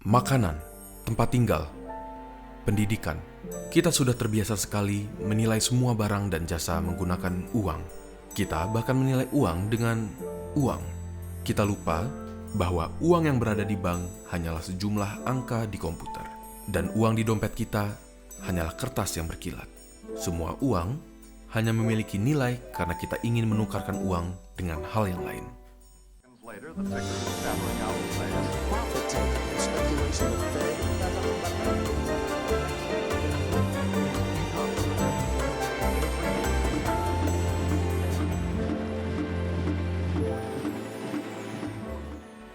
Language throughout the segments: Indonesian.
Makanan, tempat tinggal, pendidikan. Kita sudah terbiasa sekali menilai semua barang dan jasa menggunakan uang. Kita bahkan menilai uang dengan uang. Kita lupa bahwa uang yang berada di bank hanyalah sejumlah angka di komputer. Dan uang di dompet kita hanyalah kertas yang berkilat. Semua uang hanya memiliki nilai karena kita ingin menukarkan uang dengan hal yang lain.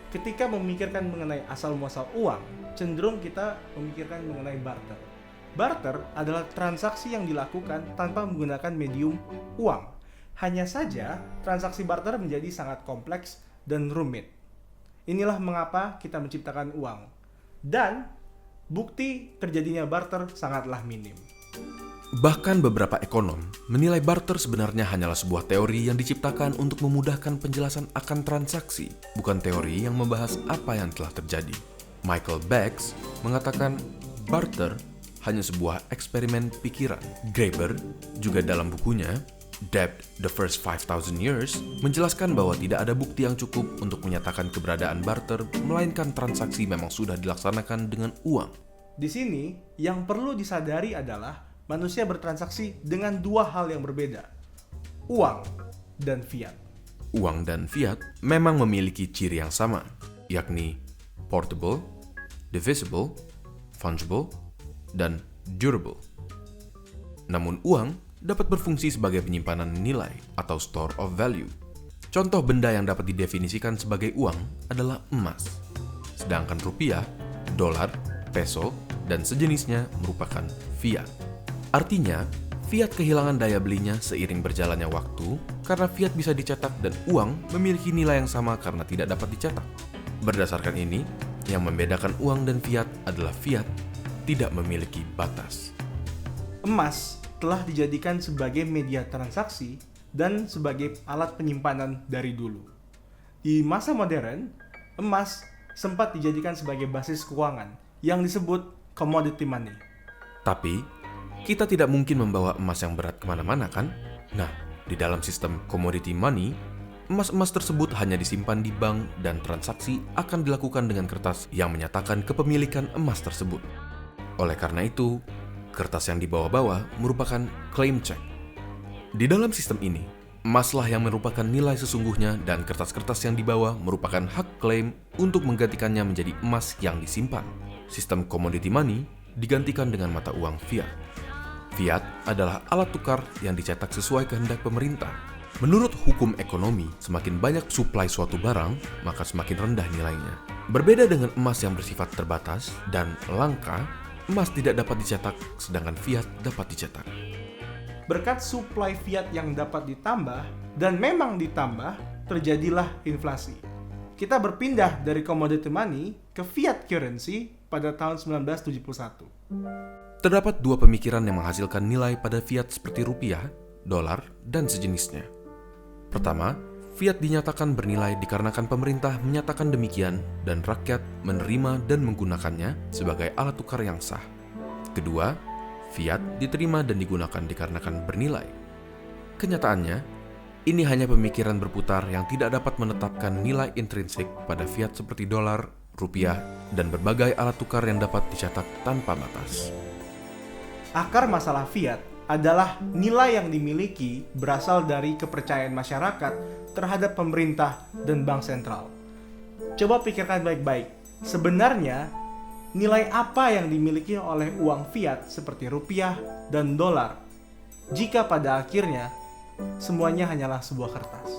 Ketika memikirkan mengenai asal-muasal uang, cenderung kita memikirkan mengenai barter. Barter adalah transaksi yang dilakukan tanpa menggunakan medium uang. Hanya saja, transaksi barter menjadi sangat kompleks dan rumit. Inilah mengapa kita menciptakan uang. Dan bukti terjadinya barter sangatlah minim. Bahkan beberapa ekonom menilai barter sebenarnya hanyalah sebuah teori yang diciptakan untuk memudahkan penjelasan akan transaksi, bukan teori yang membahas apa yang telah terjadi. Michael Becks mengatakan barter hanya sebuah eksperimen pikiran. Graeber juga dalam bukunya Debt: The First 5,000 Years menjelaskan bahwa tidak ada bukti yang cukup untuk menyatakan keberadaan barter, melainkan transaksi memang sudah dilaksanakan dengan uang. Di sini, yang perlu disadari adalah manusia bertransaksi dengan dua hal yang berbeda, uang dan fiat. Uang dan fiat memang memiliki ciri yang sama, yakni portable, divisible, fungible, dan durable. Namun uang dapat berfungsi sebagai penyimpanan nilai atau store of value. Contoh benda yang dapat didefinisikan sebagai uang adalah emas, sedangkan rupiah, dolar, peso, dan sejenisnya merupakan fiat. Artinya, fiat kehilangan daya belinya seiring berjalannya waktu karena fiat bisa dicetak dan uang memiliki nilai yang sama karena tidak dapat dicetak. Berdasarkan ini, yang membedakan uang dan fiat adalah fiat tidak memiliki batas. Emas telah dijadikan sebagai media transaksi dan sebagai alat penyimpanan dari dulu. Di masa modern, emas sempat dijadikan sebagai basis keuangan yang disebut commodity money. Tapi, kita tidak mungkin membawa emas yang berat kemana-mana kan? Nah, di dalam sistem commodity money, emas-emas tersebut hanya disimpan di bank dan transaksi akan dilakukan dengan kertas yang menyatakan kepemilikan emas tersebut. Oleh karena itu, kertas yang dibawa-bawa merupakan claim check. Di dalam sistem ini, emaslah yang merupakan nilai sesungguhnya dan kertas-kertas yang dibawa merupakan hak klaim untuk menggantikannya menjadi emas yang disimpan. Sistem commodity money digantikan dengan mata uang fiat. Fiat adalah alat tukar yang dicetak sesuai kehendak pemerintah. Menurut hukum ekonomi, semakin banyak suplai suatu barang, maka semakin rendah nilainya. Berbeda dengan emas yang bersifat terbatas dan langka, emas tidak dapat dicetak, sedangkan fiat dapat dicetak. Berkat suplai fiat yang dapat ditambah, dan memang ditambah, terjadilah inflasi. Kita berpindah dari commodity money ke fiat currency pada tahun 1971. Terdapat dua pemikiran yang menghasilkan nilai pada fiat seperti rupiah, dolar, dan sejenisnya. Pertama, fiat dinyatakan bernilai dikarenakan pemerintah menyatakan demikian dan rakyat menerima dan menggunakannya sebagai alat tukar yang sah. Kedua, fiat diterima dan digunakan dikarenakan bernilai. Kenyataannya, ini hanya pemikiran berputar yang tidak dapat menetapkan nilai intrinsik pada fiat seperti dolar, rupiah, dan berbagai alat tukar yang dapat dicetak tanpa batas. Akar masalah fiat adalah nilai yang dimiliki berasal dari kepercayaan masyarakat terhadap pemerintah dan bank sentral. Coba pikirkan baik-baik, sebenarnya nilai apa yang dimiliki oleh uang fiat seperti rupiah dan dolar jika pada akhirnya semuanya hanyalah sebuah kertas?